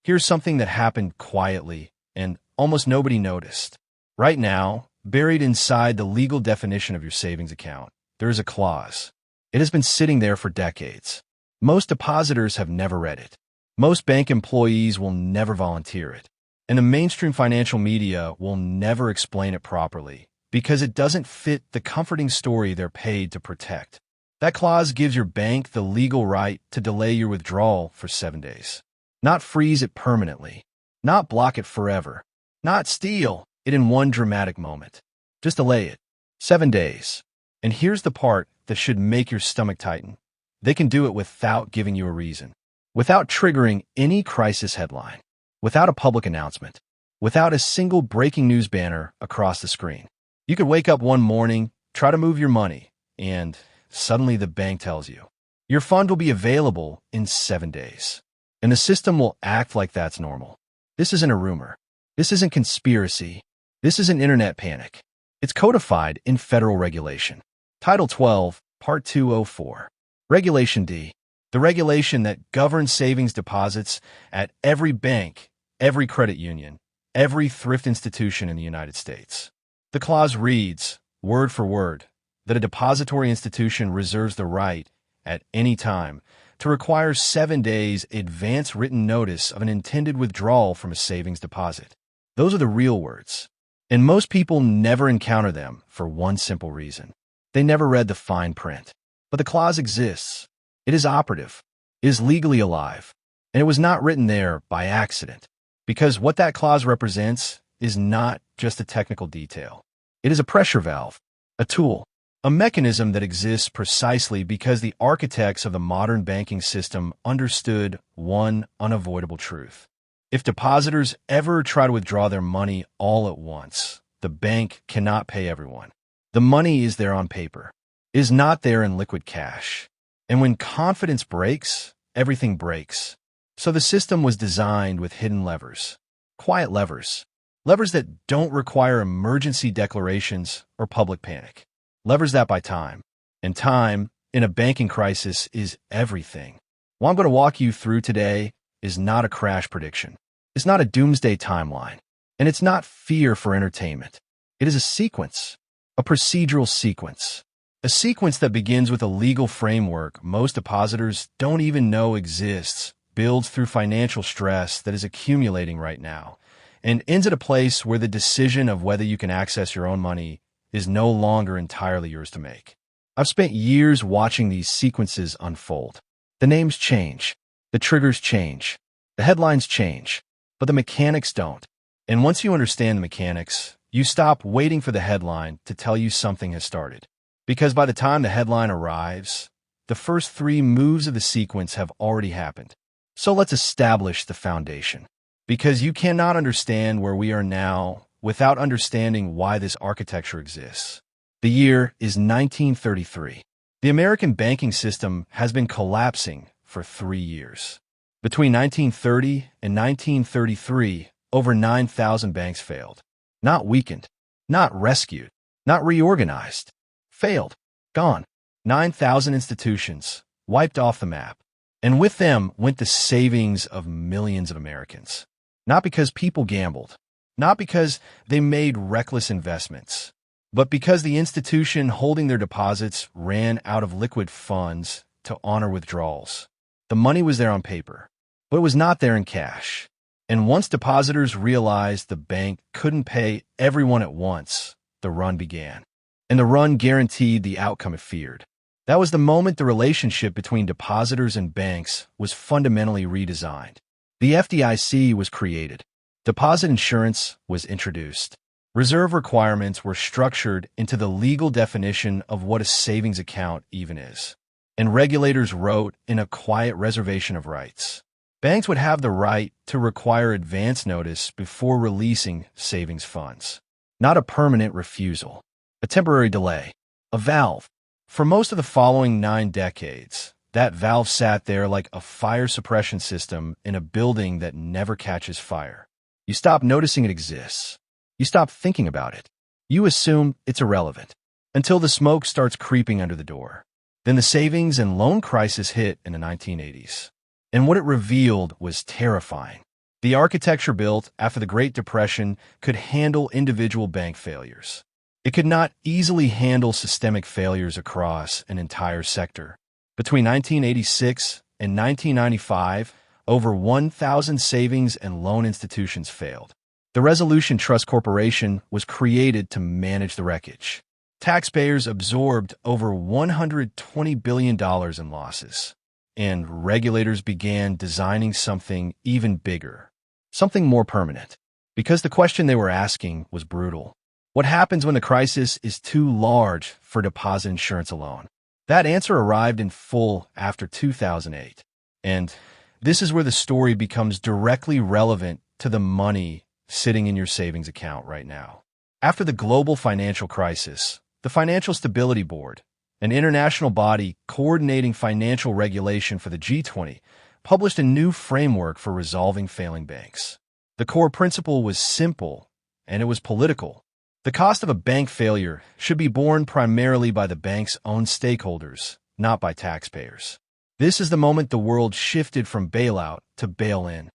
Here's something that happened quietly and almost nobody noticed. Right now, buried inside the legal definition of your savings account, there is a clause. It has been sitting there for decades. Most depositors have never read it. Most bank employees will never volunteer it. And the mainstream financial media will never explain it properly because it doesn't fit the comforting story they're paid to protect. That clause gives your bank the legal right to delay your withdrawal for 7 days. Not freeze it permanently. Not block it forever. Not steal it in one dramatic moment. Just delay it. 7 days. And here's the part that should make your stomach tighten. They can do it without giving you a reason. Without triggering any crisis headline. Without a public announcement. Without a single breaking news banner across the screen. You could wake up one morning, try to move your money, and suddenly the bank tells you, your fund will be available in 7 days. And the system will act like that's normal. This isn't a rumor. This isn't conspiracy. This isn't internet panic. It's codified in federal regulation. Title 12, Part 204. Regulation D, the regulation that governs savings deposits at every bank, every credit union, every thrift institution in the United States. The clause reads, word for word, that a depository institution reserves the right, at any time, to require 7 days advance written notice of an intended withdrawal from a savings deposit. Those are the real words. And most people never encounter them for one simple reason. They never read the fine print. But the clause exists. It is operative. It is legally alive. And it was not written there by accident. Because what that clause represents is not just a technical detail. It is a pressure valve, a tool, a mechanism that exists precisely because the architects of the modern banking system understood one unavoidable truth. If depositors ever try to withdraw their money all at once, the bank cannot pay everyone. The money is there on paper, is not there in liquid cash. And when confidence breaks, everything breaks. So the system was designed with hidden levers, quiet levers, levers that don't require emergency declarations or public panic, levers that buy time. And time, in a banking crisis, is everything. What I'm going to walk you through today is not a crash prediction. It's not a doomsday timeline. And it's not fear for entertainment. It is a sequence, a procedural sequence. A sequence that begins with a legal framework most depositors don't even know exists, builds through financial stress that is accumulating right now, and ends at a place where the decision of whether you can access your own money is no longer entirely yours to make. I've spent years watching these sequences unfold. The names change, the triggers change, the headlines change, but the mechanics don't. And once you understand the mechanics, you stop waiting for the headline to tell you something has started. Because by the time the headline arrives, the first 3 moves of the sequence have already happened. So let's establish the foundation. Because you cannot understand where we are now without understanding why this architecture exists. The year is 1933. The American banking system has been collapsing for 3 years. Between 1930 and 1933, over 9,000 banks failed. Not weakened, not rescued, not reorganized. Failed. Gone. 9,000 institutions wiped off the map. And with them went the savings of millions of Americans. Not because people gambled, not because they made reckless investments, but because the institution holding their deposits ran out of liquid funds to honor withdrawals. The money was there on paper, but it was not there in cash. And once depositors realized the bank couldn't pay everyone at once, the run began. And the run guaranteed the outcome it feared. That was the moment the relationship between depositors and banks was fundamentally redesigned. The FDIC was created. Deposit insurance was introduced. Reserve requirements were structured into the legal definition of what a savings account even is. And regulators wrote in a quiet reservation of rights. Banks would have the right to require advance notice before releasing savings funds. Not a permanent refusal. A temporary delay. A valve. For most of the following 9 decades, that valve sat there like a fire suppression system in a building that never catches fire. You stop noticing it exists. You stop thinking about it. You assume it's irrelevant until the smoke starts creeping under the door. Then the savings and loan crisis hit in the 1980s. And what it revealed was terrifying. The architecture built after the Great Depression could handle individual bank failures. It could not easily handle systemic failures across an entire sector. Between 1986 and 1995, over 1,000 savings and loan institutions failed. The Resolution Trust Corporation was created to manage the wreckage. Taxpayers absorbed over $120 billion in losses, and regulators began designing something even bigger, something more permanent, because the question they were asking was brutal. What happens when the crisis is too large for deposit insurance alone? That answer arrived in full after 2008. And this is where the story becomes directly relevant to the money sitting in your savings account right now. After the global financial crisis, the Financial Stability Board, an international body coordinating financial regulation for the G20, published a new framework for resolving failing banks. The core principle was simple, and it was political. The cost of a bank failure should be borne primarily by the bank's own stakeholders, not by taxpayers. This is the moment the world shifted from bailout to bail-in.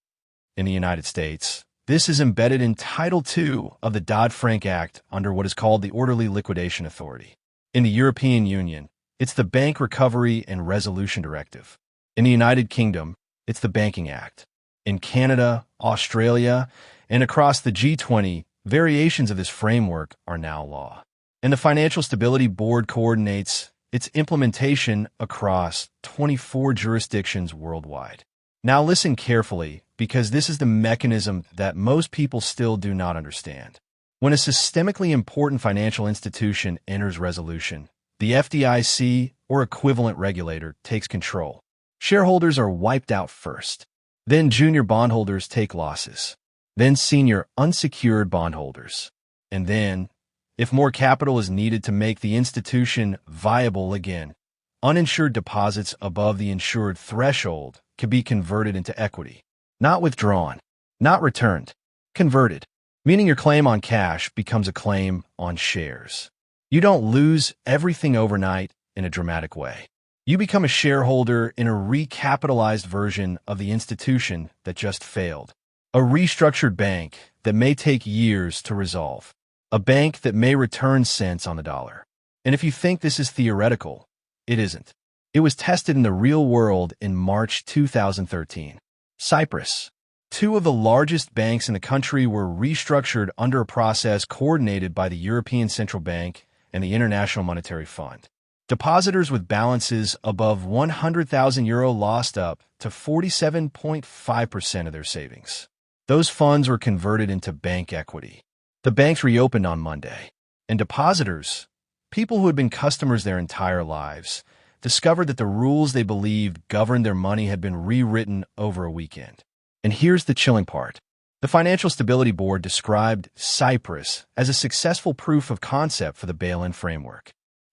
In the United States, this is embedded in Title II of the Dodd-Frank Act under what is called the Orderly Liquidation Authority. In the European Union, it's the Bank Recovery and Resolution Directive. In the United Kingdom, it's the Banking Act. In Canada, Australia, and across the G20, variations of this framework are now law. And the Financial Stability Board coordinates its implementation across 24 jurisdictions worldwide. Now listen carefully, because this is the mechanism that most people still do not understand. When a systemically important financial institution enters resolution, the FDIC or equivalent regulator takes control. Shareholders are wiped out first. Then junior bondholders take losses. Then senior unsecured bondholders. And then, if more capital is needed to make the institution viable again, uninsured deposits above the insured threshold can be converted into equity. Not withdrawn, not returned, converted, meaning your claim on cash becomes a claim on shares. You don't lose everything overnight in a dramatic way. You become a shareholder in a recapitalized version of the institution that just failed. A restructured bank that may take years to resolve. A bank that may return cents on the dollar. And if you think this is theoretical, it isn't. It was tested in the real world in March 2013. Cyprus. Two of the largest banks in the country were restructured under a process coordinated by the European Central Bank and the International Monetary Fund. Depositors with balances above €100,000 lost up to 47.5% of their savings. Those funds were converted into bank equity. The banks reopened on Monday, and depositors, people who had been customers their entire lives, discovered that the rules they believed governed their money had been rewritten over a weekend. And here's the chilling part. The Financial Stability Board described Cyprus as a successful proof of concept for the bail-in framework.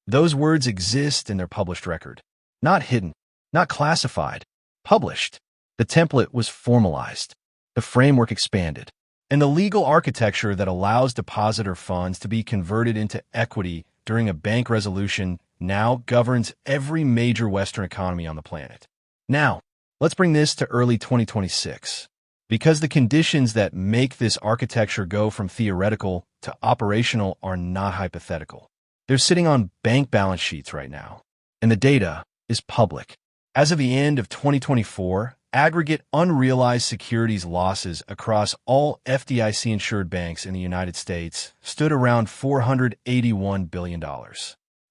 Those words exist in their published record. Not hidden, not classified, published. The template was formalized. The framework expanded. And the legal architecture that allows depositor funds to be converted into equity during a bank resolution now governs every major Western economy on the planet. Now, let's bring this to early 2026. Because the conditions that make this architecture go from theoretical to operational are not hypothetical. They're sitting on bank balance sheets right now, and the data is public. As of the end of 2024, aggregate unrealized securities losses across all FDIC-insured banks in the United States stood around $481 billion.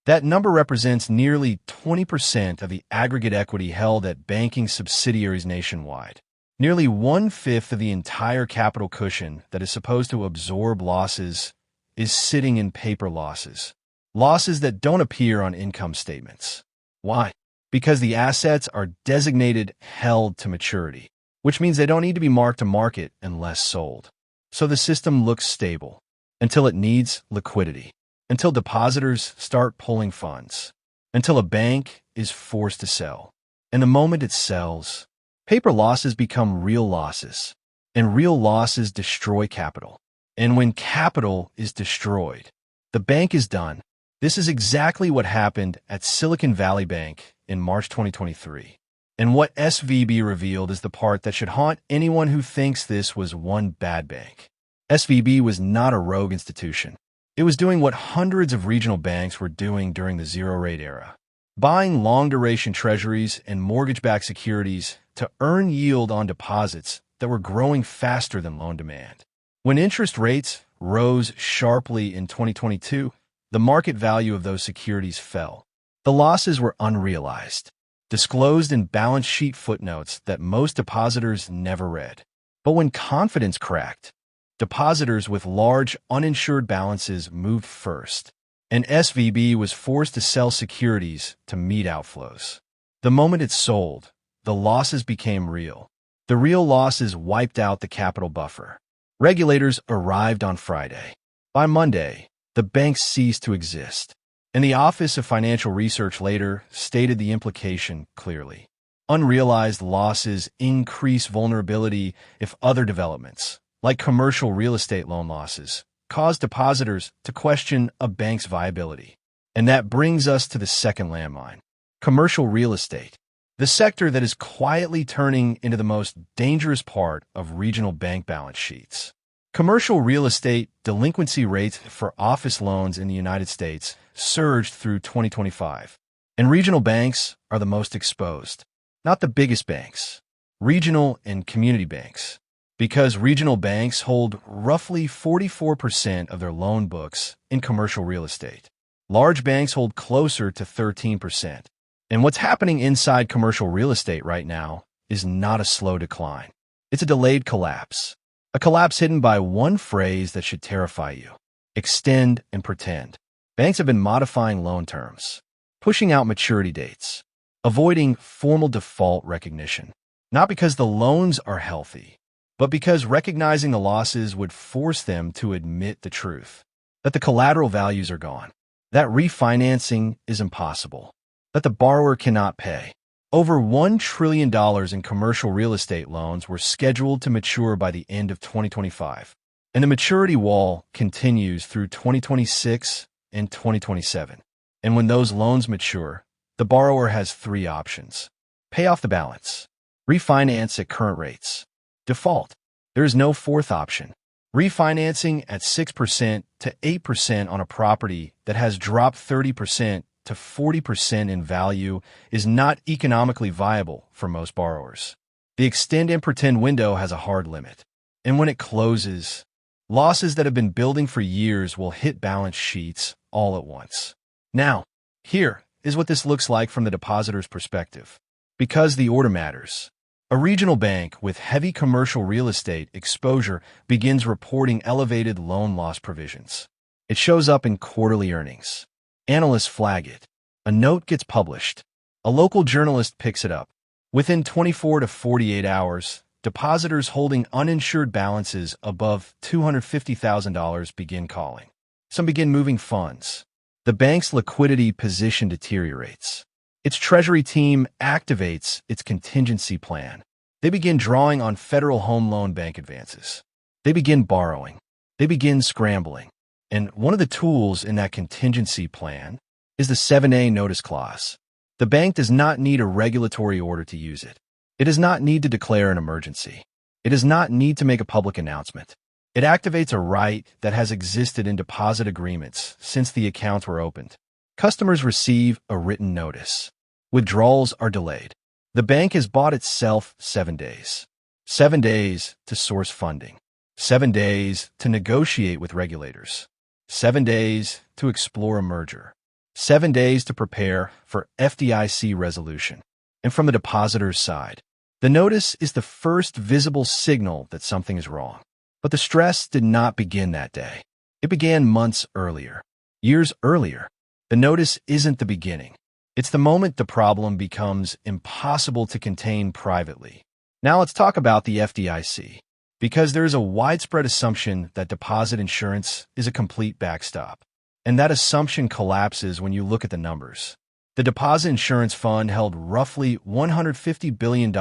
That number represents nearly 20% of the aggregate equity held at banking subsidiaries nationwide. Nearly one-fifth of the entire capital cushion that is supposed to absorb losses is sitting in paper losses. Losses that don't appear on income statements. Why? Because the assets are designated held to maturity, which means they don't need to be marked to market unless sold. So the system looks stable until it needs liquidity, until depositors start pulling funds, until a bank is forced to sell. And the moment it sells, paper losses become real losses, and real losses destroy capital. And when capital is destroyed, the bank is done. This is exactly what happened at Silicon Valley Bank in March 2023. And what SVB revealed is the part that should haunt anyone who thinks this was one bad bank. SVB was not a rogue institution. It was doing what hundreds of regional banks were doing during the zero-rate era, buying long-duration treasuries and mortgage-backed securities to earn yield on deposits that were growing faster than loan demand. When interest rates rose sharply in 2022, the market value of those securities fell. The losses were unrealized, disclosed in balance sheet footnotes that most depositors never read. But when confidence cracked, depositors with large uninsured balances moved first, and SVB was forced to sell securities to meet outflows. The moment it sold, the losses became real. The real losses wiped out the capital buffer. Regulators arrived on Friday. By Monday, the bank ceased to exist, and the Office of Financial Research later stated the implication clearly. Unrealized losses increase vulnerability if other developments, like commercial real estate loan losses, cause depositors to question a bank's viability. And that brings us to the second landmine: commercial real estate, the sector that is quietly turning into the most dangerous part of regional bank balance sheets. Commercial real estate delinquency rates for office loans in the United States surged through 2025, and regional banks are the most exposed. Not the biggest banks, regional and community banks, because regional banks hold roughly 44% of their loan books in commercial real estate. Large banks hold closer to 13%. And what's happening inside commercial real estate right now is not a slow decline. It's a delayed collapse. A collapse hidden by one phrase that should terrify you: extend and pretend. Banks have been modifying loan terms, pushing out maturity dates, avoiding formal default recognition, not because the loans are healthy, but because recognizing the losses would force them to admit the truth, that the collateral values are gone, that refinancing is impossible, that the borrower cannot pay. Over $1 trillion in commercial real estate loans were scheduled to mature by the end of 2025, and the maturity wall continues through 2026 and 2027. And when those loans mature, the borrower has three options: pay off the balance, refinance at current rates, default. There is no fourth option. Refinancing at 6% to 8% on a property that has dropped 30% to 40% in value is not economically viable for most borrowers. The extend and pretend window has a hard limit, and when it closes, losses that have been building for years will hit balance sheets all at once. Now, here is what this looks like from the depositor's perspective. Because the order matters, a regional bank with heavy commercial real estate exposure begins reporting elevated loan loss provisions. It shows up in quarterly earnings. Analysts flag it. A note gets published. A local journalist picks it up. Within 24 to 48 hours, depositors holding uninsured balances above $250,000 begin calling. Some begin moving funds. The bank's liquidity position deteriorates. Its treasury team activates its contingency plan. They begin drawing on Federal Home Loan Bank advances. They begin borrowing. They begin scrambling. And one of the tools in that contingency plan is the 7A notice clause. The bank does not need a regulatory order to use it. It does not need to declare an emergency. It does not need to make a public announcement. It activates a right that has existed in deposit agreements since the accounts were opened. Customers receive a written notice. Withdrawals are delayed. The bank has bought itself 7 days. 7 days to source funding. 7 days to negotiate with regulators. 7 days to explore a merger. 7 days to prepare for FDIC resolution. And from the depositor's side, the notice is the first visible signal that something is wrong. But the stress did not begin that day. It began months earlier, years earlier. The notice isn't the beginning. It's the moment the problem becomes impossible to contain privately. Now let's talk about the FDIC, because there is a widespread assumption that deposit insurance is a complete backstop. And that assumption collapses when you look at the numbers. The Deposit Insurance Fund held roughly $150 billion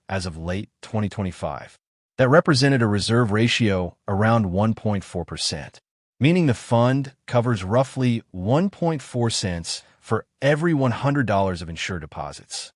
as of late 2025. That represented a reserve ratio around 1.4%, meaning the fund covers roughly 1.4 cents for every $100 of insured deposits.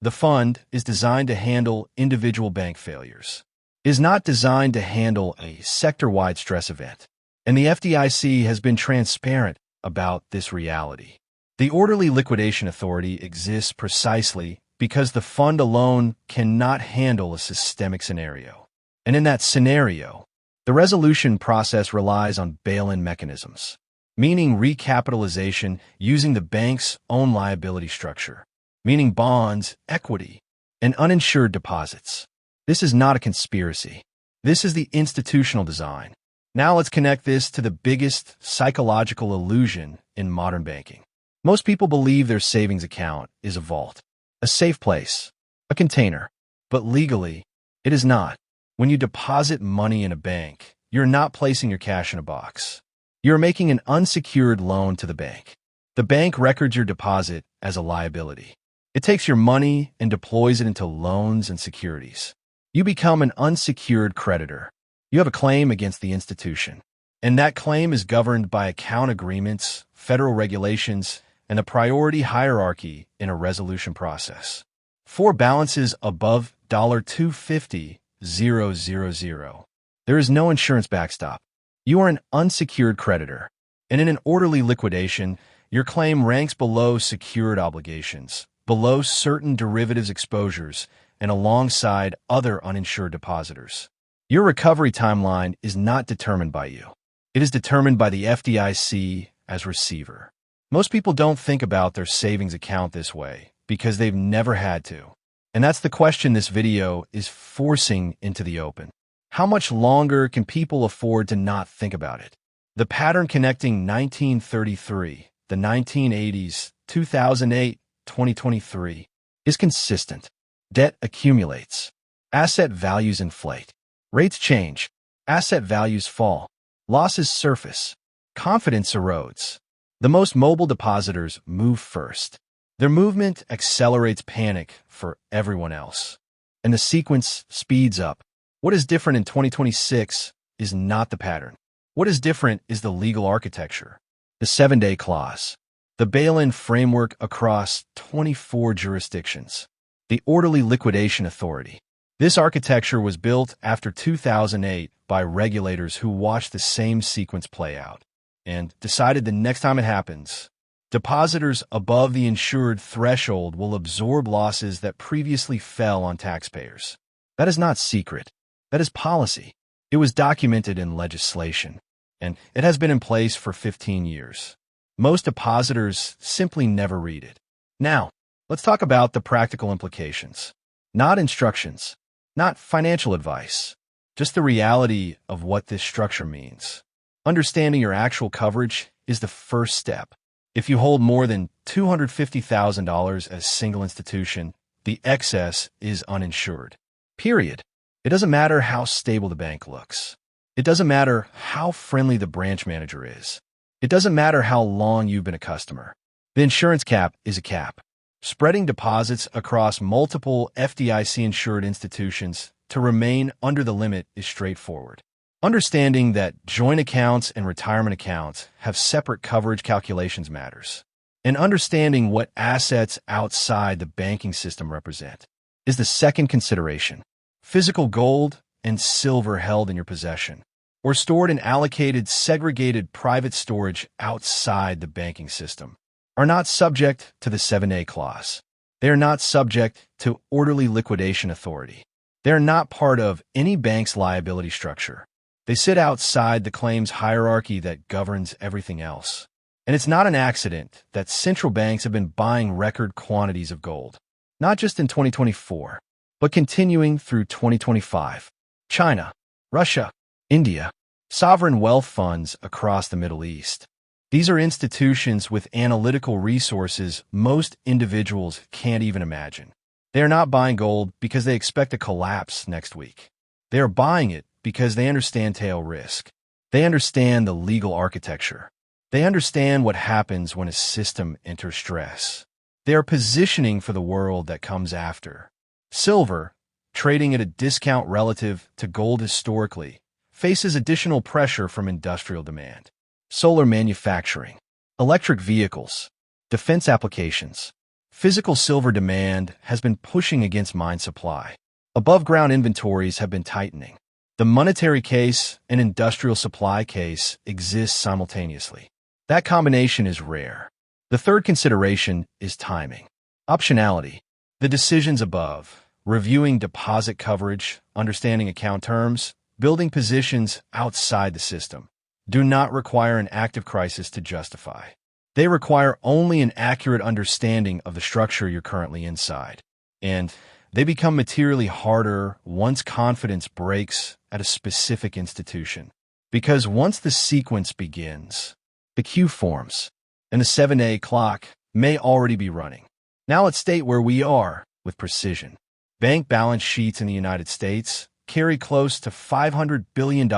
The fund is designed to handle individual bank failures. It is not designed to handle a sector-wide stress event. And the FDIC has been transparent about this reality. The Orderly Liquidation Authority exists precisely because the fund alone cannot handle a systemic scenario. And in that scenario, the resolution process relies on bail-in mechanisms, meaning recapitalization using the bank's own liability structure, meaning bonds, equity, and uninsured deposits. This is not a conspiracy. This is the institutional design. Now let's connect this to the biggest psychological illusion in modern banking. Most people believe their savings account is a vault, a safe place, a container. But legally, it is not. When you deposit money in a bank, you're not placing your cash in a box. You're making an unsecured loan to the bank. The bank records your deposit as a liability. It takes your money and deploys it into loans and securities. You become an unsecured creditor. You have a claim against the institution. And that claim is governed by account agreements, federal regulations, and the priority hierarchy in a resolution process. For balances above $250,000, there is no insurance backstop. You are an unsecured creditor. And in an orderly liquidation, your claim ranks below secured obligations, below certain derivatives exposures, and alongside other uninsured depositors. Your recovery timeline is not determined by you. It is determined by the FDIC as receiver. Most people don't think about their savings account this way because they've never had to. And that's the question this video is forcing into the open. How much longer can people afford to not think about it? The pattern connecting 1933, the 1980s, 2008, 2023 is consistent. Debt accumulates. Asset values inflate. Rates change. Asset values fall. Losses surface. Confidence erodes. The most mobile depositors move first. Their movement accelerates panic for everyone else. And the sequence speeds up. What is different in 2026 is not the pattern. What is different is the legal architecture. The 7-day clause. The bail-in framework across 24 jurisdictions. The Orderly Liquidation Authority. This architecture was built after 2008 by regulators who watched the same sequence play out and decided the next time it happens, depositors above the insured threshold will absorb losses that previously fell on taxpayers. That is not secret. That is policy. It was documented in legislation, and it has been in place for 15 years. Most depositors simply never read it. Now, let's talk about the practical implications. Not instructions, not financial advice, just the reality of what this structure means. Understanding your actual coverage is the first step. If you hold more than $250,000 as a single institution, the excess is uninsured. Period. It doesn't matter how stable the bank looks. It doesn't matter how friendly the branch manager is. It doesn't matter how long you've been a customer. The insurance cap is a cap. Spreading deposits across multiple FDIC-insured institutions to remain under the limit is straightforward. Understanding that joint accounts and retirement accounts have separate coverage calculations matters. And understanding what assets outside the banking system represent is the second consideration. Physical gold and silver held in your possession, or stored in allocated, segregated private storage outside the banking system, are not subject to the 7A clause. They are not subject to Orderly Liquidation Authority. They are not part of any bank's liability structure. They sit outside the claims hierarchy that governs everything else. And it's not an accident that central banks have been buying record quantities of gold, not just in 2024, but continuing through 2025. China, Russia, India, sovereign wealth funds across the Middle East. These are institutions with analytical resources most individuals can't even imagine. They are not buying gold because they expect a collapse next week. They are buying it because they understand tail risk. They understand the legal architecture. They understand what happens when a system enters stress. They are positioning for the world that comes after. Silver, trading at a discount relative to gold historically, faces additional pressure from industrial demand. Solar manufacturing, electric vehicles, defense applications, Physical silver demand has been pushing against mine supply. Above-ground inventories have been tightening. The monetary case and industrial supply case exist simultaneously. That combination is rare. The third consideration is timing. Optionality. The decisions above, reviewing deposit coverage, understanding account terms, building positions outside the system, do not require an active crisis to justify. They require only an accurate understanding of the structure you're currently inside. And they become materially harder once confidence breaks at a specific institution. Because once the sequence begins, the queue forms, and the 7-day clock may already be running. Now let's state where we are with precision. Bank balance sheets in the United States carry close to $500 billion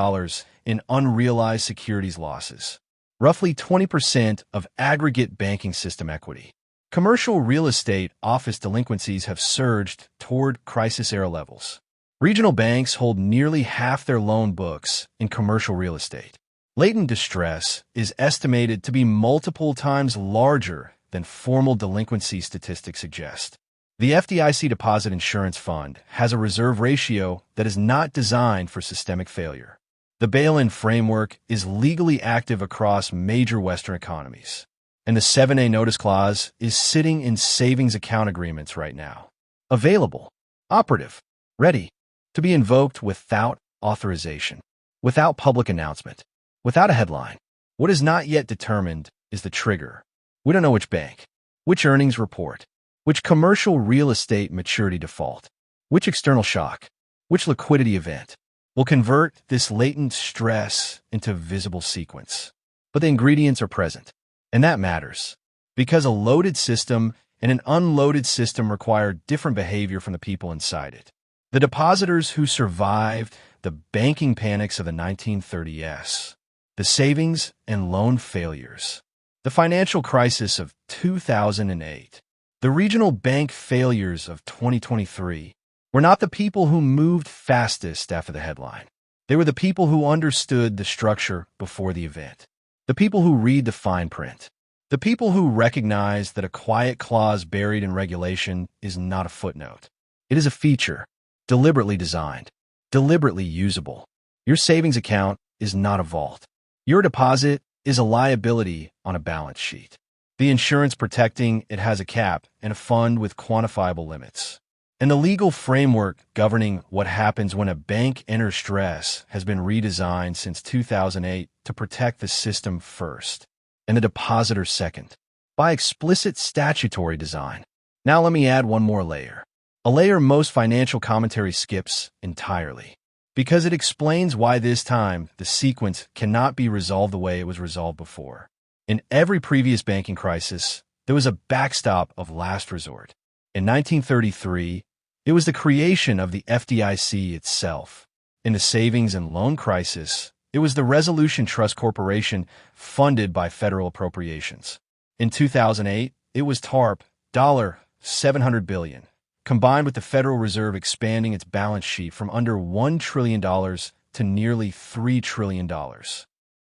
in unrealized securities losses, roughly 20% of aggregate banking system equity. Commercial real estate office delinquencies have surged toward crisis-era levels. Regional banks hold nearly half their loan books in commercial real estate. Latent distress is estimated to be multiple times larger than formal delinquency statistics suggest. The FDIC Deposit Insurance Fund has a reserve ratio that is not designed for systemic failure. The bail-in framework is legally active across major Western economies, and the 7A notice clause is sitting in savings account agreements right now. Available, operative, ready, to be invoked without authorization, without public announcement, without a headline. What is not yet determined is the trigger. We don't know which bank, which earnings report, which commercial real estate maturity default, which external shock, which liquidity event will convert this latent stress into visible sequence. But the ingredients are present, and that matters, because a loaded system and an unloaded system require different behavior from the people inside it. The depositors who survived the banking panics of the 1930s, the savings and loan failures, the financial crisis of 2008, the regional bank failures of 2023, were not the people who moved fastest after the headline. They were the people who understood the structure before the event, the people who read the fine print, the people who recognize that a quiet clause buried in regulation is not a footnote. It is a feature, deliberately designed, deliberately usable. Your savings account is not a vault. Your deposit is a liability on a balance sheet. The insurance protecting it has a cap and a fund with quantifiable limits. And the legal framework governing what happens when a bank enters stress has been redesigned since 2008 to protect the system first and the depositor second, by explicit statutory design. Now let me add one more layer, a layer most financial commentary skips entirely, because it explains why this time the sequence cannot be resolved the way it was resolved before. In every previous banking crisis, there was a backstop of last resort. In 1933, it was the creation of the FDIC itself. In the savings and loan crisis, it was the Resolution Trust Corporation funded by federal appropriations. In 2008, it was TARP, $700 billion, combined with the Federal Reserve expanding its balance sheet from under $1 trillion to nearly $3 trillion.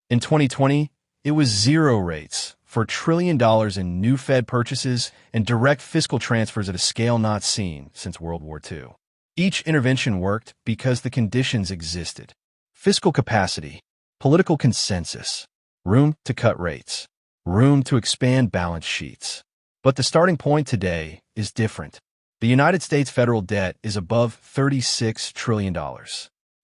In 2020, it was zero rates for $1 trillion in new Fed purchases and direct fiscal transfers at a scale not seen since World War II. Each intervention worked because the conditions existed. Fiscal capacity, political consensus, room to cut rates, room to expand balance sheets. But the starting point today is different. The United States federal debt is above $36 trillion.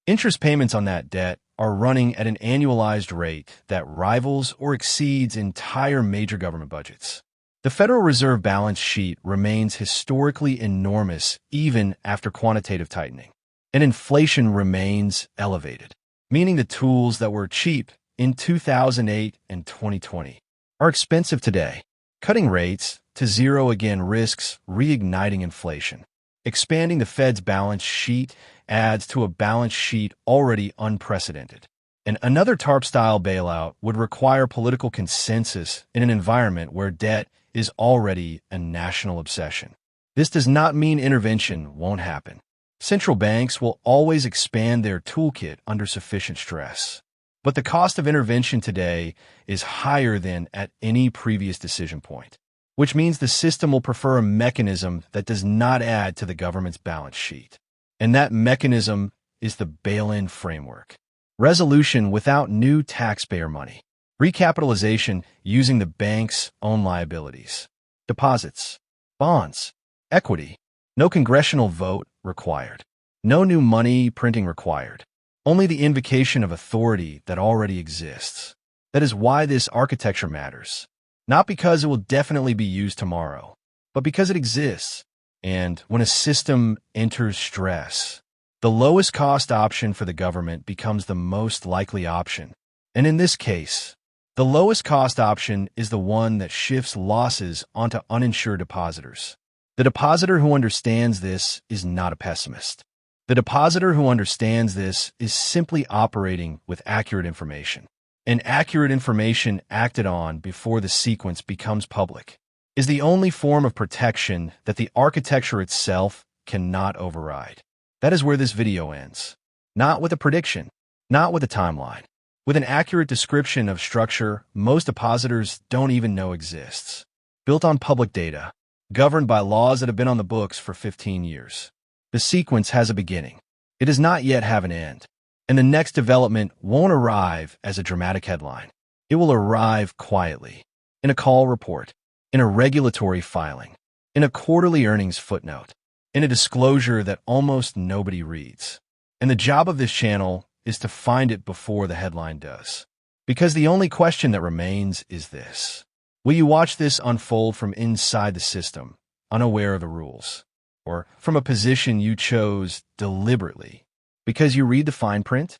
Interest payments on that debt are running at an annualized rate that rivals or exceeds entire major government budgets. The Federal Reserve balance sheet remains historically enormous even after quantitative tightening, and inflation remains elevated, meaning the tools that were cheap in 2008 and 2020 are expensive today. Cutting rates to zero again risks reigniting inflation. Expanding the Fed's balance sheet adds to a balance sheet already unprecedented. And another TARP-style bailout would require political consensus in an environment where debt is already a national obsession. This does not mean intervention won't happen. Central banks will always expand their toolkit under sufficient stress. But the cost of intervention today is higher than at any previous decision point. which means the system will prefer a mechanism that does not add to the government's balance sheet. And that mechanism is the bail-in framework. Resolution without new taxpayer money. Recapitalization using the bank's own liabilities. Deposits. Bonds. Equity. No congressional vote required. No new money printing required. Only the invocation of authority that already exists. That is why this architecture matters. Not because it will definitely be used tomorrow, but because it exists. And when a system enters stress, the lowest cost option for the government becomes the most likely option. And in this case, the lowest cost option is the one that shifts losses onto uninsured depositors. The depositor who understands this is not a pessimist. The depositor who understands this is simply operating with accurate information. And accurate information acted on before the sequence becomes public is the only form of protection that the architecture itself cannot override. That is where this video ends. Not with a prediction, not with a timeline. With an accurate description of structure most depositors don't even know exists. Built on public data, governed by laws that have been on the books for 15 years. The sequence has a beginning. It does not yet have an end. And the next development won't arrive as a dramatic headline. It will arrive quietly, in a call report, in a regulatory filing, in a quarterly earnings footnote, in a disclosure that almost nobody reads. And the job of this channel is to find it before the headline does. Because the only question that remains is this. Will you watch this unfold from inside the system, unaware of the rules? Or from a position you chose deliberately because you read the fine print?